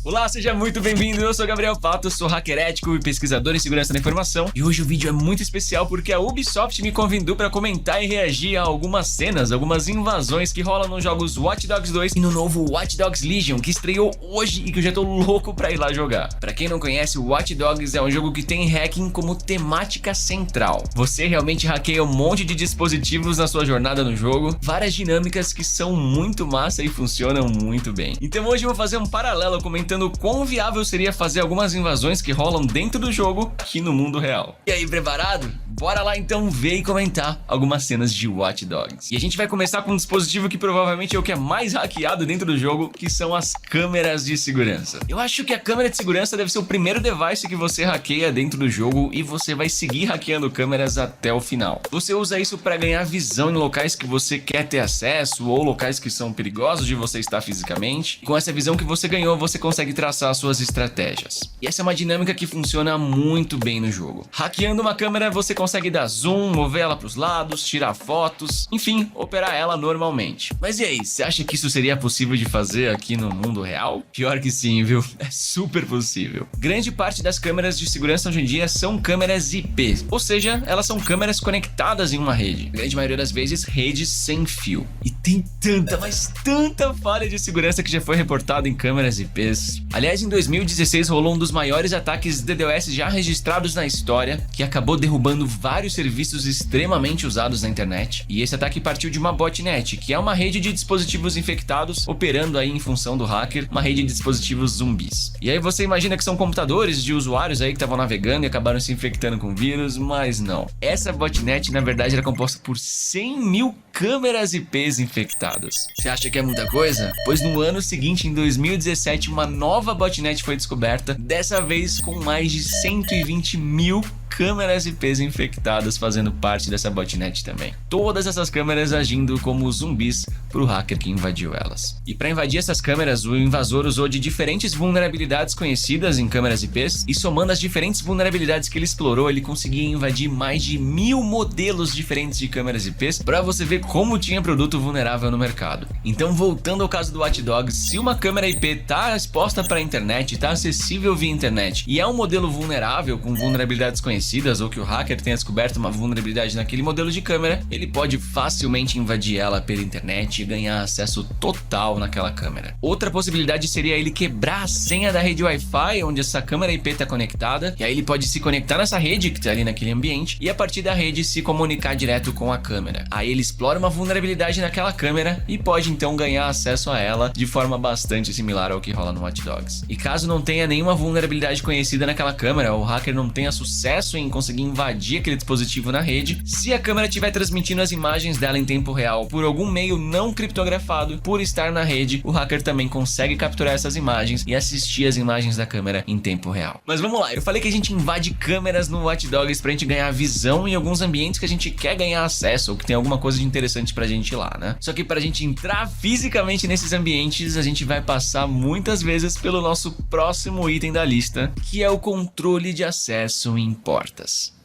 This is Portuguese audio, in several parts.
Olá, seja muito bem-vindo, eu sou Gabriel Pato, sou hacker ético e pesquisador em segurança da informação. E hoje o vídeo é muito especial porque a Ubisoft me convidou para comentar e reagir a algumas cenas, algumas invasões que rolam nos jogos Watch Dogs 2 e no novo Watch Dogs Legion, que estreou hoje e que eu já tô louco pra ir lá jogar. Pra quem não conhece, o Watch Dogs é um jogo que tem hacking como temática central. Você realmente hackeia um monte de dispositivos na sua jornada no jogo, várias dinâmicas que são muito massa e funcionam muito bem. Então hoje eu vou fazer um paralelo comentando quão viável seria fazer algumas invasões que rolam dentro do jogo aqui no mundo real. E aí, preparado? Bora lá então ver e comentar algumas cenas de Watch Dogs. E a gente vai começar com um dispositivo que provavelmente é o que é mais hackeado dentro do jogo, que são as câmeras de segurança. Eu acho que a câmera de segurança deve ser o primeiro device que você hackeia dentro do jogo e você vai seguir hackeando câmeras até o final. Você usa isso para ganhar visão em locais que você quer ter acesso ou locais que são perigosos de você estar fisicamente. E com essa visão que você ganhou, você consegue traçar suas estratégias. E essa é uma dinâmica que funciona muito bem no jogo. Hackeando uma câmera, você consegue dar zoom, mover ela para os lados, tirar fotos, enfim, operar ela normalmente. Mas e aí, você acha que isso seria possível de fazer aqui no mundo real? Pior que sim, viu? É super possível. Grande parte das câmeras de segurança hoje em dia são câmeras IP, ou seja, elas são câmeras conectadas em uma rede. A grande maioria das vezes, redes sem fio. E tem tanta, mas tanta falha de segurança que já foi reportada em câmeras IPs. Aliás, em 2016 rolou um dos maiores ataques DDoS já registrados na história, que acabou derrubando vários serviços extremamente usados na internet. E esse ataque partiu de uma botnet, que é uma rede de dispositivos infectados operando aí em função do hacker, uma rede de dispositivos zumbis. E aí você imagina que são computadores de usuários aí que estavam navegando e acabaram se infectando com vírus, mas não. Essa botnet na verdade era composta por 100 mil câmeras IPs infectadas. Você acha que é muita coisa? Pois no ano seguinte, em 2017, uma nova botnet foi descoberta, dessa vez com mais de 120 mil câmeras IPs infectadas fazendo parte dessa botnet também. Todas essas câmeras agindo como zumbis para o hacker que invadiu elas. E para invadir essas câmeras, o invasor usou de diferentes vulnerabilidades conhecidas em câmeras IPs e somando as diferentes vulnerabilidades que ele explorou, ele conseguia invadir mais de 1000 modelos diferentes de câmeras IPs para você ver como tinha produto vulnerável no mercado. Então, voltando ao caso do Watch Dogs, se uma câmera IP está exposta para a internet, está acessível via internet e é um modelo vulnerável com vulnerabilidades conhecidas, ou que o hacker tenha descoberto uma vulnerabilidade naquele modelo de câmera, ele pode facilmente invadir ela pela internet e ganhar acesso total naquela câmera. Outra possibilidade seria ele quebrar a senha da rede Wi-Fi onde essa câmera IP está conectada, e aí ele pode se conectar nessa rede que está ali naquele ambiente e a partir da rede se comunicar direto com a câmera. Aí ele explora uma vulnerabilidade naquela câmera e pode então ganhar acesso a ela de forma bastante similar ao que rola no Watch Dogs. E caso não tenha nenhuma vulnerabilidade conhecida naquela câmera, ou o hacker não tenha sucesso em conseguir invadir aquele dispositivo na rede, se a câmera estiver transmitindo as imagens dela em tempo real por algum meio não criptografado, por estar na rede, o hacker também consegue capturar essas imagens e assistir as imagens da câmera em tempo real. Mas vamos lá, eu falei que a gente invade câmeras no Watch Dogs pra gente ganhar visão em alguns ambientes que a gente quer ganhar acesso ou que tem alguma coisa de interessante pra gente ir lá, né? Só que pra gente entrar fisicamente nesses ambientes, a gente vai passar muitas vezes pelo nosso próximo item da lista, que é o controle de acesso em portas.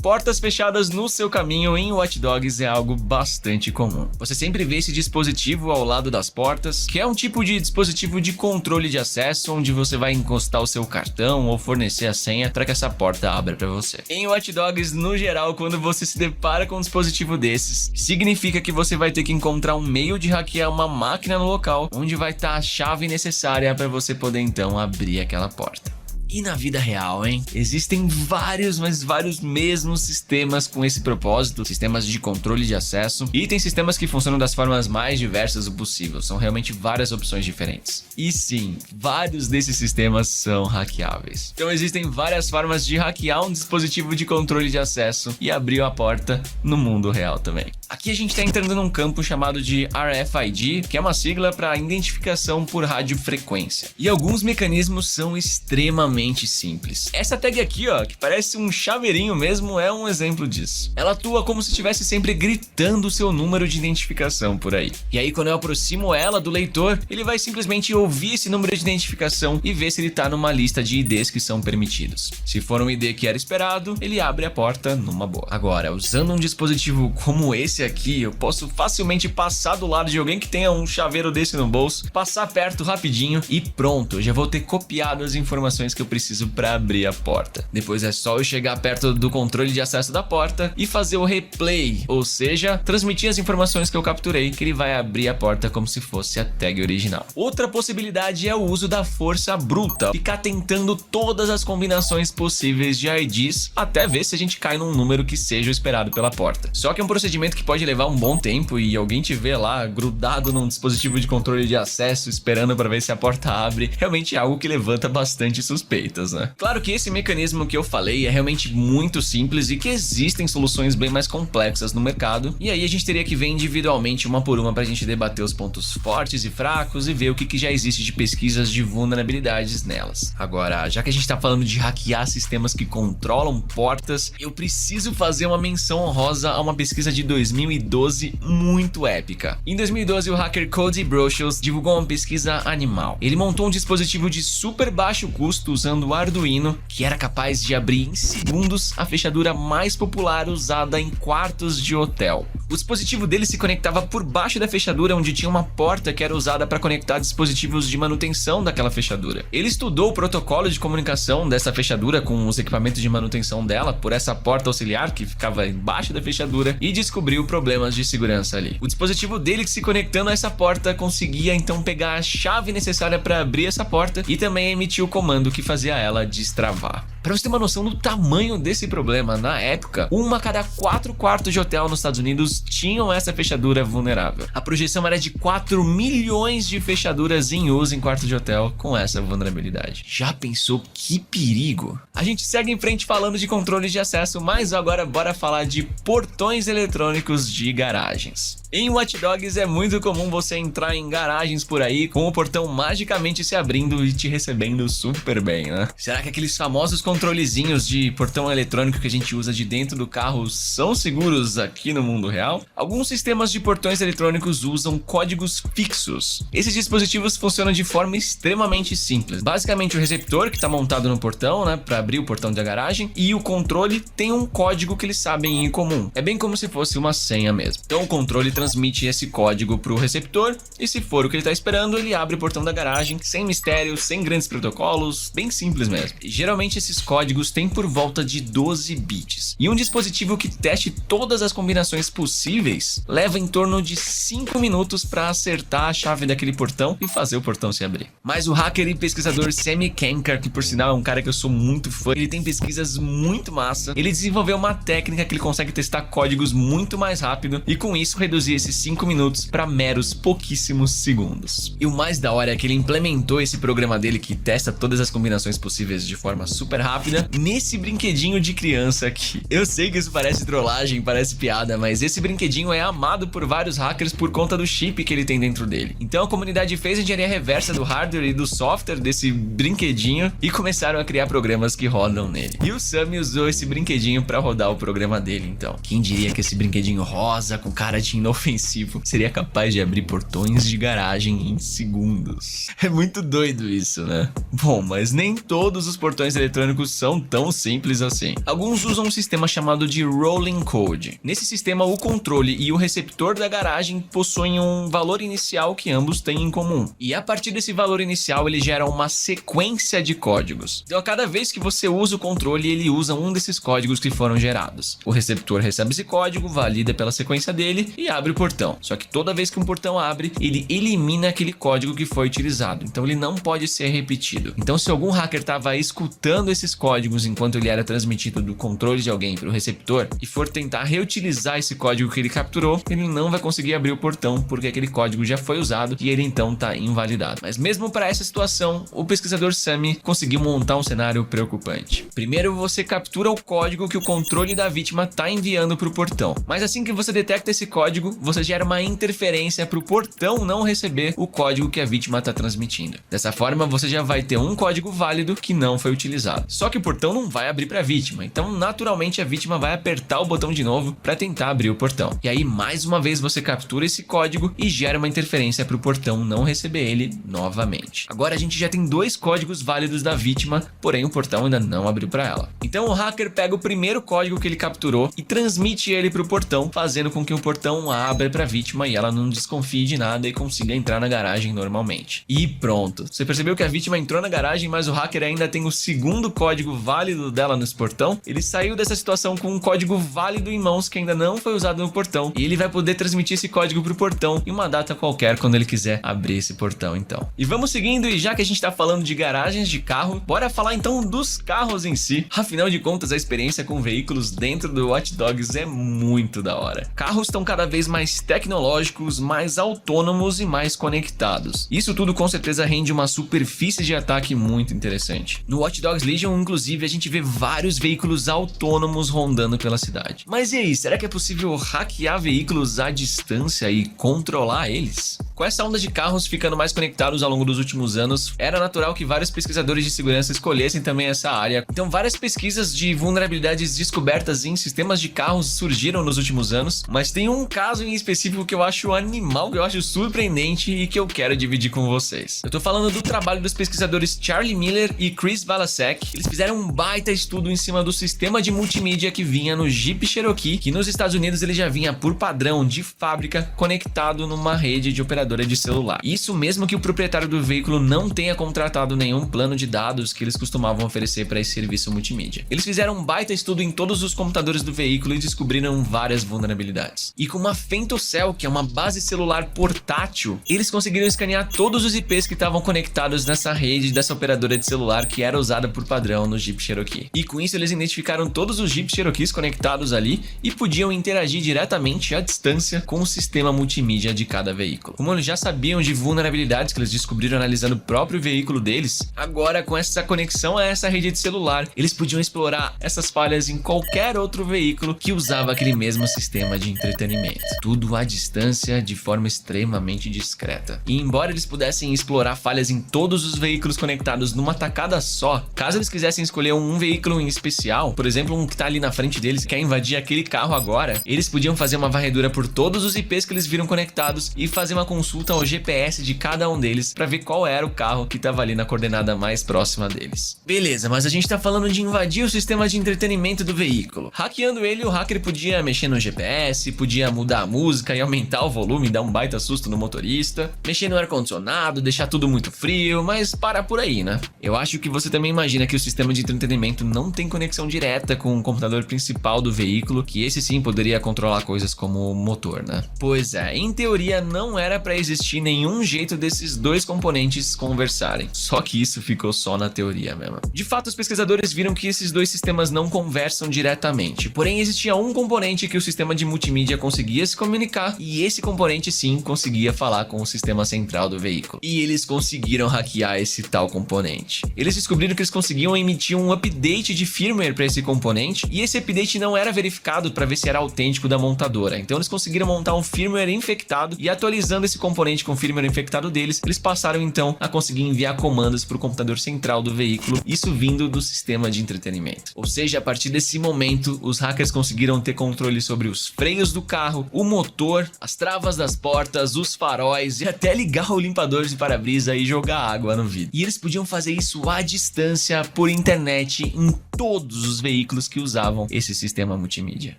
Portas fechadas no seu caminho em Watch Dogs é algo bastante comum. Você sempre vê esse dispositivo ao lado das portas, que é um tipo de dispositivo de controle de acesso, onde você vai encostar o seu cartão ou fornecer a senha para que essa porta abra para você. Em Watch Dogs, no geral, quando você se depara com um dispositivo desses, significa que você vai ter que encontrar um meio de hackear uma máquina no local, onde vai estar a chave necessária para você poder então abrir aquela porta. E na vida real, hein? Existem vários, mas vários mesmos sistemas com esse propósito, sistemas de controle de acesso, e tem sistemas que funcionam das formas mais diversas possível, são realmente várias opções diferentes. E sim, vários desses sistemas são hackeáveis. Então existem várias formas de hackear um dispositivo de controle de acesso e abrir a porta no mundo real também. Aqui a gente está entrando num campo chamado de RFID, que é uma sigla para identificação por radiofrequência. E alguns mecanismos são extremamente extremamente simples. Essa tag aqui, ó, que parece um chaveirinho mesmo, é um exemplo disso. Ela atua como se estivesse sempre gritando o seu número de identificação por aí. E aí, quando eu aproximo ela do leitor, ele vai simplesmente ouvir esse número de identificação e ver se ele tá numa lista de IDs que são permitidos. Se for um ID que era esperado, ele abre a porta numa boa. Agora, usando um dispositivo como esse aqui, eu posso facilmente passar do lado de alguém que tenha um chaveiro desse no bolso, passar perto rapidinho e pronto, eu já vou ter copiado as informações que eu preciso para abrir a porta. Depois é só eu chegar perto do controle de acesso da porta e fazer o replay, ou seja, transmitir as informações que eu capturei, que ele vai abrir a porta como se fosse a tag original. Outra possibilidade é o uso da força bruta, ficar tentando todas as combinações possíveis de IDs até ver se a gente cai num número que seja o esperado pela porta. Só que é um procedimento que pode levar um bom tempo e alguém te vê lá grudado num dispositivo de controle de acesso esperando para ver se a porta abre, realmente é algo que levanta bastante suspeitas, né? Claro que esse mecanismo que eu falei é realmente muito simples e que existem soluções bem mais complexas no mercado, e aí a gente teria que ver individualmente uma por uma pra gente debater os pontos fortes e fracos e ver o que já existe de pesquisas de vulnerabilidades nelas. Agora, já que a gente tá falando de hackear sistemas que controlam portas, eu preciso fazer uma menção honrosa a uma pesquisa de 2012 muito épica. Em 2012, o hacker Cody Brochus divulgou uma pesquisa animal. Ele montou um dispositivo de super baixo custo usando o Arduino, que era capaz de abrir em segundos a fechadura mais popular usada em quartos de hotel. O dispositivo dele se conectava por baixo da fechadura, onde tinha uma porta que era usada para conectar dispositivos de manutenção daquela fechadura. Ele estudou o protocolo de comunicação dessa fechadura com os equipamentos de manutenção dela por essa porta auxiliar que ficava embaixo da fechadura e descobriu problemas de segurança ali. O dispositivo dele se conectando a essa porta conseguia então pegar a chave necessária para abrir essa porta e também emitir o comando que fazia ela destravar. Para você ter uma noção do tamanho desse problema, na época, 1 a cada 4 quartos de hotel nos Estados Unidos tinham essa fechadura vulnerável. A projeção era de 4 milhões de fechaduras em uso em quartos de hotel com essa vulnerabilidade. Já pensou que perigo? A gente segue em frente falando de controle de acesso, mas agora bora falar de portões eletrônicos de garagens. Em Watch Dogs é muito comum você entrar em garagens por aí com o portão magicamente se abrindo e te recebendo super bem, né? Será que aqueles famosos controlezinhos de portão eletrônico que a gente usa de dentro do carro são seguros aqui no mundo real? Alguns sistemas de portões eletrônicos usam códigos fixos. Esses dispositivos funcionam de forma extremamente simples. Basicamente o receptor que está montado no portão, né, para abrir o portão da garagem, e o controle tem um código que eles sabem em comum. É bem como se fosse uma senha mesmo. Então o controle transmite esse código para o receptor e se for o que ele está esperando, ele abre o portão da garagem sem mistérios, sem grandes protocolos, bem simples mesmo. E geralmente esses códigos têm por volta de 12 bits. E um dispositivo que teste todas as combinações possíveis leva em torno de 5 minutos para acertar a chave daquele portão e fazer o portão se abrir. Mas o hacker e pesquisador Sammy Kankar, que por sinal é um cara que eu sou muito fã, ele tem pesquisas muito massa, ele desenvolveu uma técnica que ele consegue testar códigos muito mais rápido e com isso reduzir esses 5 minutos para meros pouquíssimos segundos. E o mais da hora é que ele implementou esse programa dele que testa todas as combinações possíveis de forma super rápida nesse brinquedinho de criança aqui. Eu sei que isso parece trollagem, parece piada, mas esse brinquedinho é amado por vários hackers por conta do chip que ele tem dentro dele. Então a comunidade fez a engenharia reversa do hardware e do software desse brinquedinho e começaram a criar programas que rodam nele. E o Sammy usou esse brinquedinho para rodar o programa dele, então. Quem diria que esse brinquedinho rosa com cara de inofensivo seria capaz de abrir portões de garagem em segundos? É muito doido isso, né? Bom, mas nem todos os portões eletrônicos são tão simples assim. Alguns usam um sistema chamado de Rolling Code. Nesse sistema, o controle e o receptor da garagem possuem um valor inicial que ambos têm em comum. E a partir desse valor inicial, ele gera uma sequência de códigos. Então, a cada vez que você usa o controle, ele usa um desses códigos que foram gerados. O receptor recebe esse código, valida pela sequência dele e abre o portão. Só que toda vez que um portão abre, ele elimina aquele código que foi utilizado. Então, ele não pode ser repetido. Então, se algum hacker estava escutando esses códigos enquanto ele era transmitido do controle de alguém para o receptor e for tentar reutilizar esse código que ele capturou, ele não vai conseguir abrir o portão porque aquele código já foi usado e ele então está invalidado. Mas mesmo para essa situação, o pesquisador Sammy conseguiu montar um cenário preocupante. preocupante. Primeiro, você captura o código que o controle da vítima está enviando para o portão. Mas assim que você detecta esse código, você gera uma interferência para o portão não receber o código que a vítima está transmitindo. Dessa forma, você já vai ter um código válido que não foi utilizado. Só que o portão não vai abrir para a vítima, então naturalmente a vítima vai apertar o botão de novo para tentar abrir o portão. E aí, mais uma vez, você captura esse código e gera uma interferência para o portão não receber ele novamente. Agora a gente já tem dois códigos válidos da vítima, porém o portão ainda não abriu para ela. Então o hacker pega o primeiro código que ele capturou e transmite ele para o portão, fazendo com que o portão abra para a vítima e ela não desconfie de nada e consiga entrar na garagem normalmente. E pronto. Você percebeu que a vítima entrou na garagem, mas o hacker ainda tem o segundo código válido dela nesse portão? Ele saiu dessa situação com um código válido em mãos que ainda não foi usado no portão, e ele vai poder transmitir esse código para o portão em uma data qualquer quando ele quiser abrir esse portão então. E vamos seguindo, e já que a gente tá falando de garagens de carro, bora falar então dos carros em si. Afinal de contas, a experiência com veículos dentro do Watch Dogs é muito da hora. Carros estão cada vez mais tecnológicos, mais autônomos e mais conectados. Isso tudo com certeza rende uma superfície de ataque muito interessante. No Watch Dogs Legion, inclusive, a gente vê vários veículos autônomos rondando pela cidade. Mas e aí, será que é possível hackear veículos à distância e controlar eles? Com essa onda de carros ficando mais conectados ao longo dos últimos anos, era natural que vários pesquisadores de segurança escolhessem também essa área. Então várias pesquisas de vulnerabilidades descobertas em sistemas de carros surgiram nos últimos anos, mas tem um caso em específico que eu acho animal, que eu acho surpreendente e que eu quero dividir com vocês. Eu tô falando do trabalho dos pesquisadores Charlie Miller e Chris Valasek. Eles fizeram um baita estudo em cima do sistema de multimídia que vinha no Jeep Cherokee, que nos Estados Unidos ele já vinha por padrão de fábrica conectado numa rede de operadora de celular. Isso mesmo que o proprietário do veículo não tenha contratado nenhum plano de dados que eles costumavam oferecer para esse serviço multimídia. Eles fizeram um baita estudo em todos os computadores do veículo e descobriram várias vulnerabilidades. E com uma Femtocell, que é uma base celular portátil, eles conseguiram escanear todos os IPs que estavam conectados nessa rede dessa operadora de celular que era usada por padrão no Jeep Cherokee. E com isso eles identificaram todos os Jeep Cherokees conectados ali e podiam interagir diretamente à distância com o sistema multimídia de cada veículo. Como eles já sabiam de vulnerabilidades que eles descobriram analisando o próprio veículo deles, agora com essa conexão a essa rede de celular, eles podiam explorar essas falhas em qualquer outro veículo que usava aquele mesmo sistema de entretenimento. Tudo à distância, de forma extremamente discreta. E embora eles pudessem explorar falhas em todos os veículos conectados numa tacada só, caso eles quisessem escolher um veículo em especial, por exemplo, um que tá ali na frente deles, quer invadir aquele carro agora, eles podiam fazer uma varredura por todos os IPs que eles viram conectados e fazer uma consulta ao GPS de cada um deles para ver qual era o carro que estava ali na coordenada mais próxima deles. Beleza, mas a gente tá falando de invadir o sistema de entretenimento do veículo. Hackeando ele, o hacker podia mexer no GPS, podia mudar a música e aumentar o volume, dar um baita susto no motorista, mexer no ar-condicionado, deixar tudo muito frio, mas para por aí, né? Eu acho que você também imagina que o sistema de entretenimento não tem conexão direta com o computador principal do veículo, que esse sim poderia controlar coisas como o motor, né? Pois é, em teoria não era para existir nenhum jeito desses dois componentes conversarem, só que isso ficou só na teoria mesmo. De fato, os pesquisadores viram que esses dois sistemas não conversam diretamente, porém existia um componente que o sistema de multimídia conseguia se comunicar, e esse componente sim conseguia falar com o sistema central do veículo. E eles conseguiram hackear esse tal componente. Eles descobriram que eles conseguiam emitir um update de firmware para esse componente, e esse update não era verificado para ver se era autêntico da montadora. Então eles conseguiram montar um firmware infectado, e atualizando esse componente com o firmware infectado deles, eles passaram então a conseguir enviar comandos para o computador central do veículo, isso vindo do sistema de entretenimento. Ou seja, a partir desse momento, os hackers conseguiram ter controle sobre os freios do carro, o motor, as travas das portas, os faróis e até ligar o limpador de para-brisa e jogar água no vidro. E eles podiam fazer isso à distância, por internet, em todos os veículos que usavam esse sistema multimídia.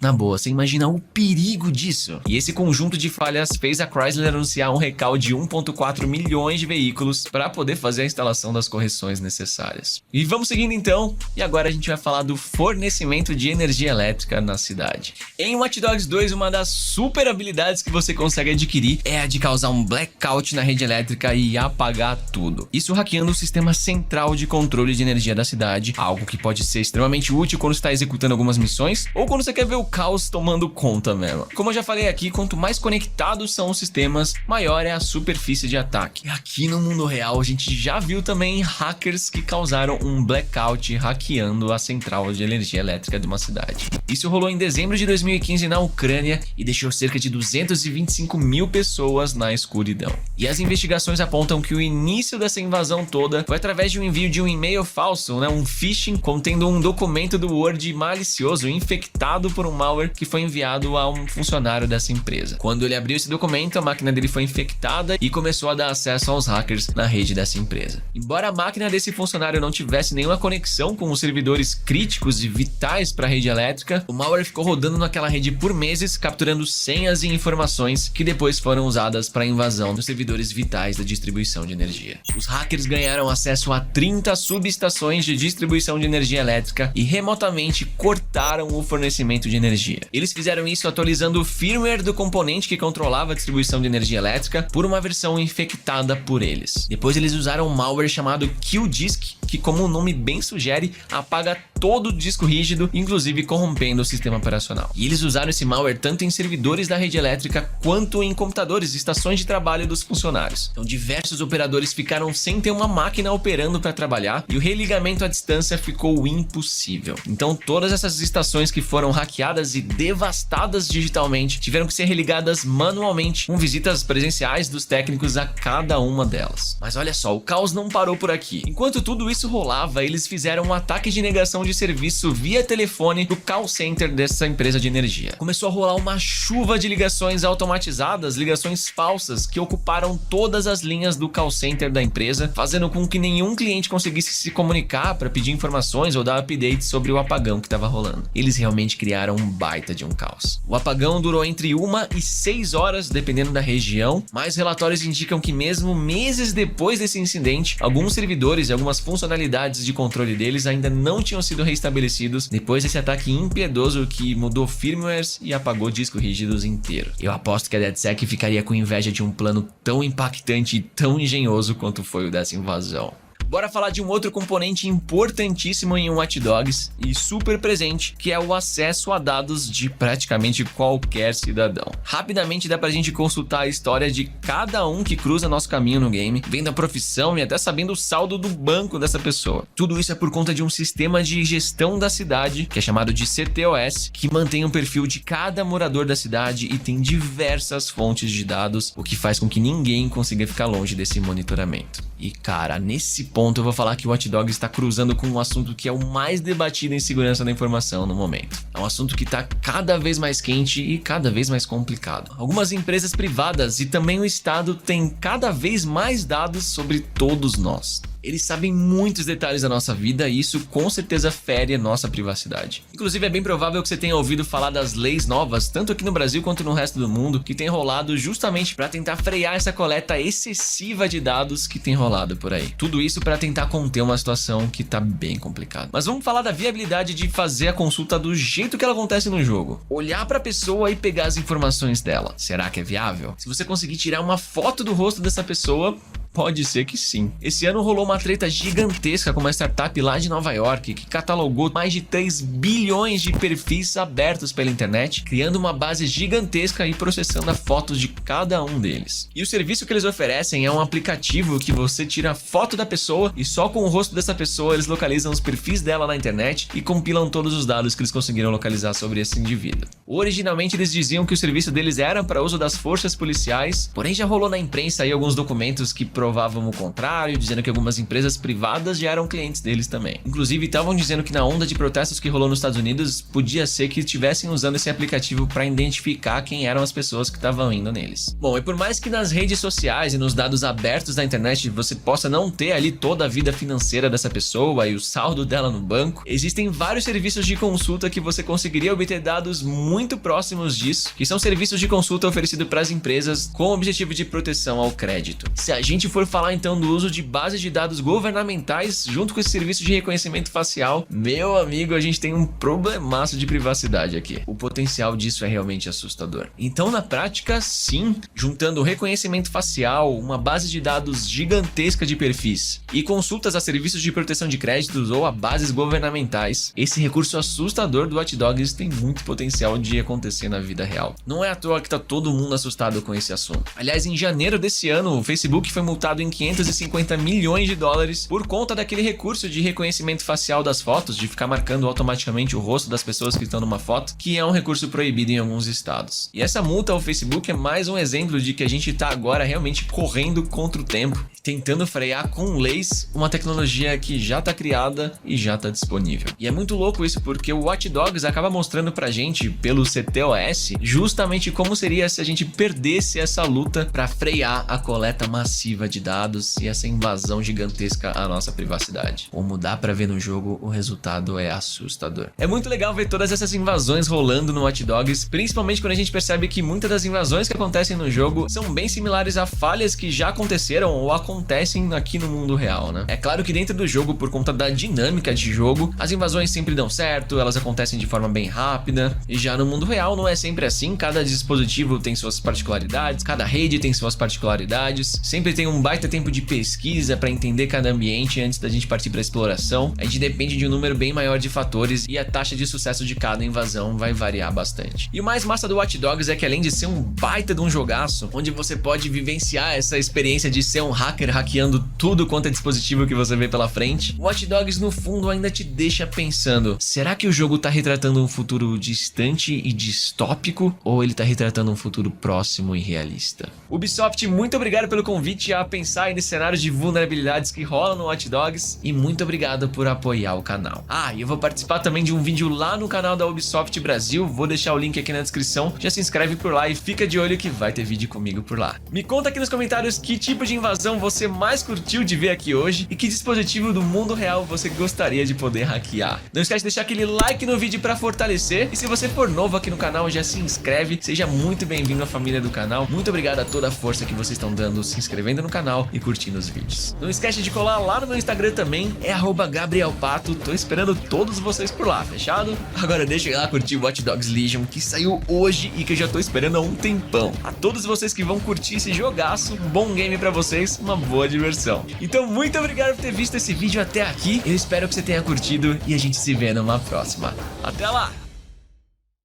Na boa, você imagina o perigo disso? E esse conjunto de falhas fez a Chrysler anunciar um recall de 1,4 milhões de veículos para poder fazer a instalação das correções necessárias. E vamos seguindo então, e agora a gente vai falar do fornecimento de energia elétrica na cidade. Em Watch Dogs 2, uma das super habilidades que você consegue adquirir é a de causar um blackout na rede elétrica e apagar tudo. Isso hackeando o sistema central de controle de energia da cidade, algo que pode ser extremamente útil quando você está executando algumas missões ou quando você quer ver o caos tomando conta mesmo. Como eu já falei aqui, quanto mais conectados são os sistemas, maior é a superfície de ataque. E aqui no mundo real a gente já viu também hackers que causaram um blackout hackeando a central de energia elétrica de uma cidade. Isso rolou em dezembro de 2015 na Ucrânia e deixou cerca de 225 mil pessoas na escuridão. E as investigações apontam que o início dessa invasão toda foi através de um envio de um e-mail falso, um phishing contendo um documento do Word malicioso infectado por um malware que foi enviado a um funcionário dessa empresa. Quando ele abriu esse documento, a máquina dele foi infectada e começou a dar acesso aos hackers na rede dessa empresa. Embora a máquina desse funcionário não tivesse nenhuma conexão com os servidores críticos e vitais para a rede elétrica, o malware ficou rodando naquela rede por meses, capturando senhas e informações que depois foram usadas para a invasão dos servidores vitais da distribuição de energia. Os hackers ganharam acesso a 30 subestações de distribuição de energia elétrica e remotamente cortaram o fornecimento de energia. Eles fizeram isso atualizando o firmware do componente que controlava a distribuição de energia elétrica por uma versão infectada por eles. Depois eles usaram um malware chamado QDisk, que, como o nome bem sugere, apaga todo o disco rígido, inclusive corrompendo o sistema operacional. E eles usaram esse malware tanto em servidores da rede elétrica quanto em computadores e estações de trabalho dos funcionários. Então diversos operadores ficaram sem ter uma máquina operando para trabalhar e o religamento à distância ficou impossível. Então todas essas estações que foram hackeadas e devastadas digitalmente tiveram que ser religadas manualmente, com visitas presenciais dos técnicos a cada uma delas. Mas olha só, o caos não parou por aqui. Enquanto tudo isso rolava, eles fizeram um ataque de negação de serviço via telefone do call center dessa empresa de energia. Começou a rolar uma chuva de ligações automatizadas, ligações falsas, que ocuparam todas as linhas do call center da empresa, fazendo com que nenhum cliente conseguisse se comunicar para pedir informações ou dar updates sobre o apagão que estava rolando. Eles realmente criaram um baita de um caos. O apagão durou entre 1 e 6 horas, dependendo da região, mas relatórios indicam que mesmo meses depois desse incidente, alguns servidores e algumas funcionalidades de controle deles ainda não tinham sido restabelecidos depois desse ataque impiedoso que mudou firmwares e apagou discos rígidos inteiros. Eu aposto que a DedSec ficaria com inveja de um plano tão impactante e tão engenhoso quanto foi o dessa invasão. Bora falar de um outro componente importantíssimo em um Watch Dogs e super presente, que é o acesso a dados de praticamente qualquer cidadão. Rapidamente dá pra gente consultar a história de cada um que cruza nosso caminho no game, vendo a profissão e até sabendo o saldo do banco dessa pessoa. Tudo isso é por conta de um sistema de gestão da cidade, que é chamado de CTOS, que mantém um perfil de cada morador da cidade e tem diversas fontes de dados, o que faz com que ninguém consiga ficar longe desse monitoramento. E cara, nesse ponto eu vou falar que o Watch Dogs está cruzando com um assunto que é o mais debatido em segurança da informação no momento. É um assunto que está cada vez mais quente e cada vez mais complicado. Algumas empresas privadas e também o Estado têm cada vez mais dados sobre todos nós. Eles sabem muitos detalhes da nossa vida e isso com certeza fere a nossa privacidade. Inclusive é bem provável que você tenha ouvido falar das leis novas, tanto aqui no Brasil quanto no resto do mundo, que tem rolado justamente para tentar frear essa coleta excessiva de dados que tem rolado por aí. Tudo isso para tentar conter uma situação que tá bem complicada. Mas vamos falar da viabilidade de fazer a consulta do jeito que ela acontece no jogo. Olhar para a pessoa e pegar as informações dela. Será que é viável? Se você conseguir tirar uma foto do rosto dessa pessoa, pode ser que sim. Esse ano rolou uma treta gigantesca com uma startup lá de Nova York que catalogou mais de 3 bilhões de perfis abertos pela internet, criando uma base gigantesca e processando as fotos de cada um deles. E o serviço que eles oferecem é um aplicativo que você tira a foto da pessoa e só com o rosto dessa pessoa eles localizam os perfis dela na internet e compilam todos os dados que eles conseguiram localizar sobre esse indivíduo. Originalmente eles diziam que o serviço deles era para uso das forças policiais, porém já rolou na imprensa aí alguns documentos que provavam o contrário, dizendo que algumas empresas privadas já eram clientes deles também. Inclusive estavam dizendo que na onda de protestos que rolou nos Estados Unidos, podia ser que estivessem usando esse aplicativo para identificar quem eram as pessoas que estavam indo neles. Bom, e por mais que nas redes sociais e nos dados abertos da internet você possa não ter ali toda a vida financeira dessa pessoa e o saldo dela no banco, existem vários serviços de consulta que você conseguiria obter dados muito próximos disso, que são serviços de consulta oferecidos para as empresas com o objetivo de proteção ao crédito. Se a gente gente for falar então do uso de bases de dados governamentais junto com esse serviço de reconhecimento facial, meu amigo, a gente tem um problemaço de privacidade aqui. O potencial disso é realmente assustador. Então, na prática, sim, juntando reconhecimento facial, uma base de dados gigantesca de perfis e consultas a serviços de proteção de créditos ou a bases governamentais, esse recurso assustador do Watch Dogs tem muito potencial de acontecer na vida real. Não é à toa que tá todo mundo assustado com esse assunto. Aliás, em janeiro desse ano, o Facebook foi multado em 550 milhões de dólares por conta daquele recurso de reconhecimento facial das fotos, de ficar marcando automaticamente o rosto das pessoas que estão numa foto, que é um recurso proibido em alguns estados. E essa multa ao Facebook é mais um exemplo de que a gente tá agora realmente correndo contra o tempo, tentando frear com leis uma tecnologia que já tá criada e já tá disponível. E é muito louco isso porque o Watch Dogs acaba mostrando pra gente, pelo CTOS, justamente como seria se a gente perdesse essa luta para frear a coleta massiva de dados e essa invasão gigantesca à nossa privacidade. Como dá pra ver no jogo, o resultado é assustador. É muito legal ver todas essas invasões rolando no Watch Dogs, principalmente quando a gente percebe que muitas das invasões que acontecem no jogo são bem similares a falhas que já aconteceram ou acontecem aqui no mundo real, né? É claro que dentro do jogo, por conta da dinâmica de jogo, as invasões sempre dão certo, elas acontecem de forma bem rápida, e já no mundo real não é sempre assim, cada dispositivo tem suas particularidades, cada rede tem suas particularidades, sempre tem um baita tempo de pesquisa para entender cada ambiente antes da gente partir para exploração. A gente depende de um número bem maior de fatores e a taxa de sucesso de cada invasão vai variar bastante. E o mais massa do Watch Dogs é que além de ser um baita de um jogaço, onde você pode vivenciar essa experiência de ser um hacker hackeando tudo quanto é dispositivo que você vê pela frente, o Watch Dogs no fundo ainda te deixa pensando, será que o jogo tá retratando um futuro distante e distópico ou ele tá retratando um futuro próximo e realista? Ubisoft, muito obrigado pelo convite a pensar nesse cenário de vulnerabilidades que rolam no Watch Dogs e muito obrigado por apoiar o canal. E eu vou participar também de um vídeo lá no canal da Ubisoft Brasil, vou deixar o link aqui na descrição, já se inscreve por lá e fica de olho que vai ter vídeo comigo por lá. Me conta aqui nos comentários que tipo de invasão você mais curtiu de ver aqui hoje e que dispositivo do mundo real você gostaria de poder hackear. Não esquece de deixar aquele like no vídeo para fortalecer e se você for novo aqui no canal já se inscreve, seja muito bem-vindo à família do canal. Muito obrigado a toda a força que vocês estão dando se inscrevendo no canal e curtindo os vídeos. Não esquece de colar lá no meu Instagram também, é @GabrielPato, tô esperando todos vocês por lá, fechado? Agora deixa eu ir lá curtir Watch Dogs Legion que saiu hoje e que eu já tô esperando há um tempão. A todos vocês que vão curtir esse jogaço, um bom game pra vocês, uma boa diversão. Então muito obrigado por ter visto esse vídeo até aqui, eu espero que você tenha curtido e a gente se vê numa próxima. Até lá!